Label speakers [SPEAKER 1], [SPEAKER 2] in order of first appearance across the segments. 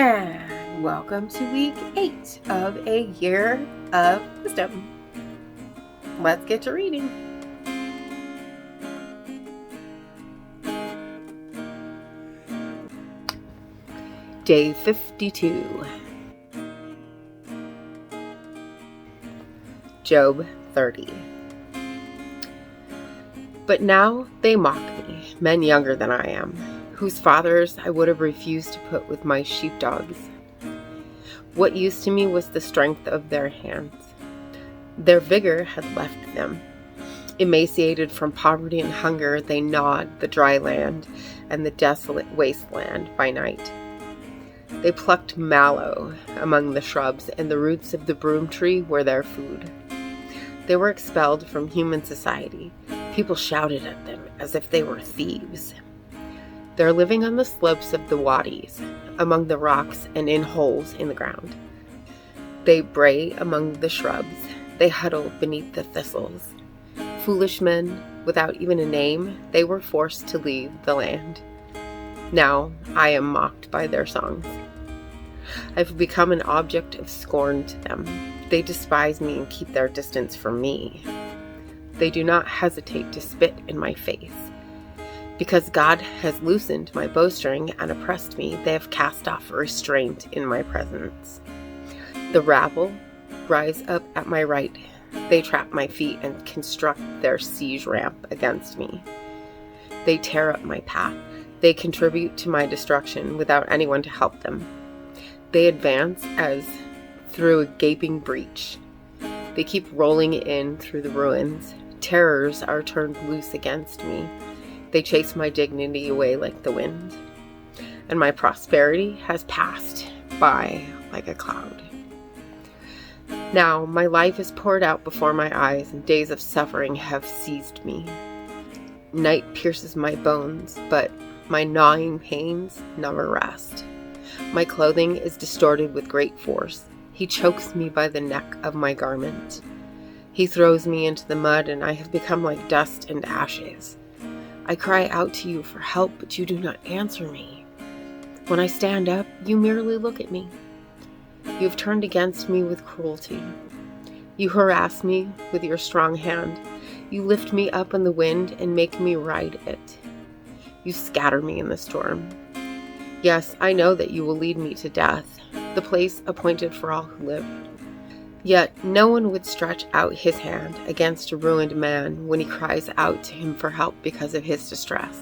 [SPEAKER 1] And welcome to week 8 of a year of wisdom. Let's get to reading. Day 52. Job 30. But now they mock me, men younger than I am, whose fathers I would have refused to put with my sheepdogs. What use to me was the strength of their hands? Their vigor had left them. Emaciated from poverty and hunger, they gnawed the dry land and the desolate wasteland by night. They plucked mallow among the shrubs, and the roots of the broom tree were their food. They were expelled from human society. People shouted at them as if they were thieves. They're living on the slopes of the wadis, among the rocks and in holes in the ground. They bray among the shrubs. They huddle beneath the thistles. Foolish men, without even a name, they were forced to leave the land. Now I am mocked by their songs. I've become an object of scorn to them. They despise me and keep their distance from me. They do not hesitate to spit in my face. Because God has loosened my bowstring and oppressed me, they have cast off restraint in my presence. The rabble rise up at my right. They trap my feet and construct their siege ramp against me. They tear up my path. They contribute to my destruction without anyone to help them. They advance as through a gaping breach. They keep rolling in through the ruins. Terrors are turned loose against me. They chase my dignity away like the wind, and my prosperity has passed by like a cloud. Now my life is poured out before my eyes, and days of suffering have seized me. Night pierces my bones, but my gnawing pains never rest. My clothing is distorted with great force. He chokes me by the neck of my garment. He throws me into the mud, and I have become like dust and ashes. I cry out to you for help, but you do not answer me. When I stand up, you merely look at me. You have turned against me with cruelty. You harass me with your strong hand. You lift me up in the wind and make me ride it. You scatter me in the storm. Yes, I know that you will lead me to death, the place appointed for all who live. Yet no one would stretch out his hand against a ruined man when he cries out to him for help because of his distress.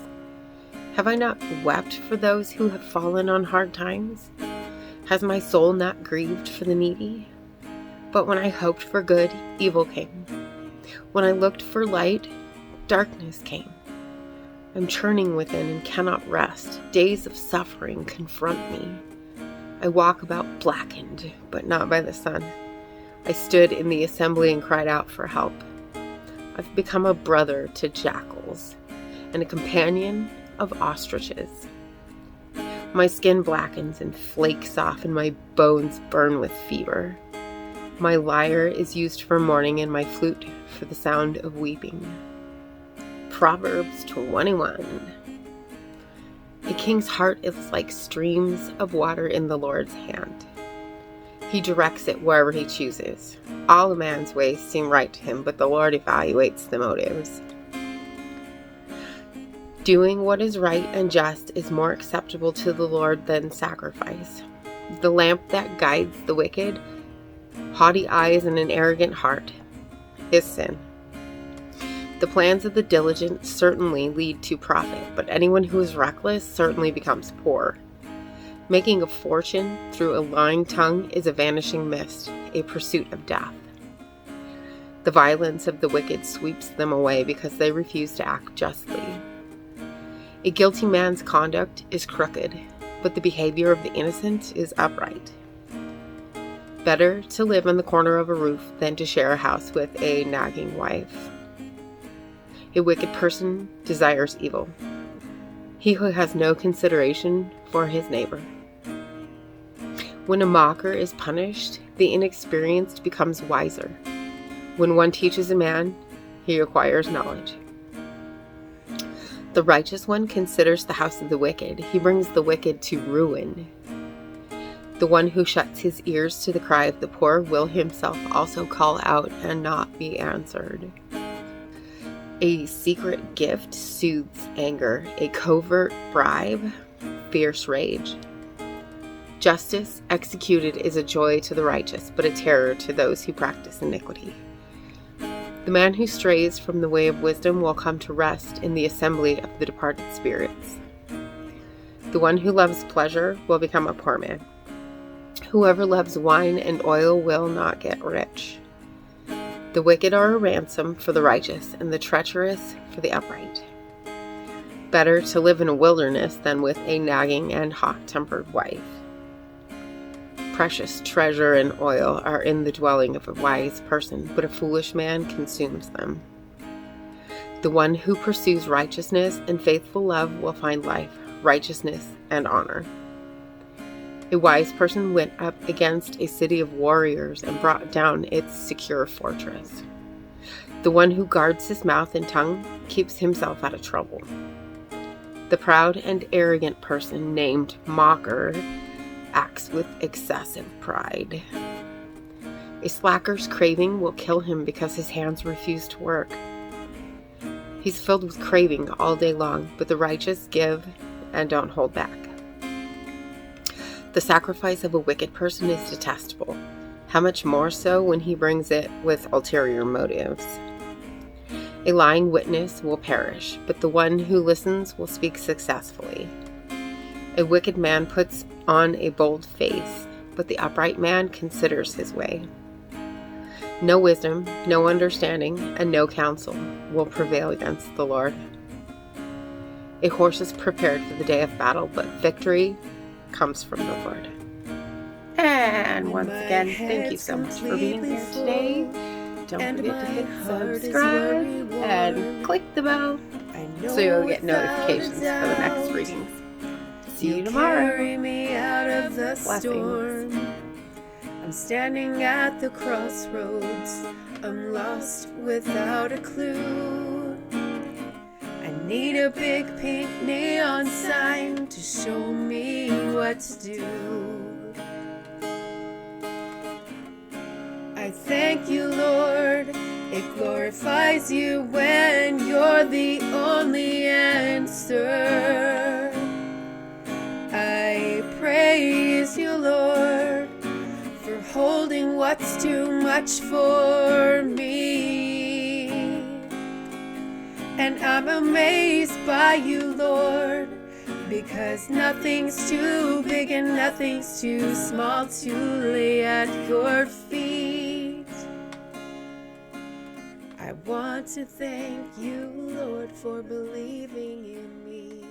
[SPEAKER 1] Have I not wept for those who have fallen on hard times? Has my soul not grieved for the needy? But when I hoped for good, evil came. When I looked for light, darkness came. I'm churning within and cannot rest. Days of suffering confront me. I walk about blackened, but not by the sun. I stood in the assembly and cried out for help. I've become a brother to jackals and a companion of ostriches. My skin blackens and flakes off, and my bones burn with fever. My lyre is used for mourning, and my flute for the sound of weeping. Proverbs 21. A king's heart is like streams of water in the Lord's hand. He directs it wherever he chooses. All a man's ways seem right to him, but the Lord evaluates the motives. Doing what is right and just is more acceptable to the Lord than sacrifice. The lamp that guides the wicked, haughty eyes and an arrogant heart, is sin. The plans of the diligent certainly lead to profit, but anyone who is reckless certainly becomes poor. Making a fortune through a lying tongue is a vanishing mist, a pursuit of death. The violence of the wicked sweeps them away because they refuse to act justly. A guilty man's conduct is crooked, but the behavior of the innocent is upright. Better to live in the corner of a roof than to share a house with a nagging wife. A wicked person desires evil. He who has no consideration for his neighbor. When a mocker is punished, the inexperienced becomes wiser. When one teaches a man, he acquires knowledge. The righteous one considers the house of the wicked. He brings the wicked to ruin. The one who shuts his ears to the cry of the poor will himself also call out and not be answered. A secret gift soothes anger, a covert bribe, fierce rage. Justice executed is a joy to the righteous, but a terror to those who practice iniquity. The man who strays from the way of wisdom will come to rest in the assembly of the departed spirits. The one who loves pleasure will become a poor man. Whoever loves wine and oil will not get rich. The wicked are a ransom for the righteous, and the treacherous for the upright. Better to live in a wilderness than with a nagging and hot-tempered wife. Precious treasure and oil are in the dwelling of a wise person, but a foolish man consumes them. The one who pursues righteousness and faithful love will find life, righteousness, and honor. A wise person went up against a city of warriors and brought down its secure fortress. The one who guards his mouth and tongue keeps himself out of trouble. The proud and arrogant person named Mocker acts with excessive pride. A slacker's craving will kill him because his hands refuse to work. He's filled with craving all day long, but the righteous give and don't hold back. The sacrifice of a wicked person is detestable. How much more so when he brings it with ulterior motives? A lying witness will perish, but the one who listens will speak successfully. A wicked man puts on a bold face, but the upright man considers his way. No wisdom, no understanding, and no counsel will prevail against the Lord. A horse is prepared for the day of battle, but victory comes from the Lord. And once again, thank you so much for being here today. Don't forget to hit subscribe and click the bell so you'll get notifications for the next readings. See you tomorrow. Blessings.
[SPEAKER 2] I'm standing at the crossroads. I'm lost without a clue. I need a big pink neon sign to show me what to do. I thank you, Lord. It glorifies you when you're the only answer. I praise you, Lord, for holding what's too much for me. And I'm amazed by you, Lord, because nothing's too big and nothing's too small to lay at your feet. I want to thank you, Lord, for believing in me.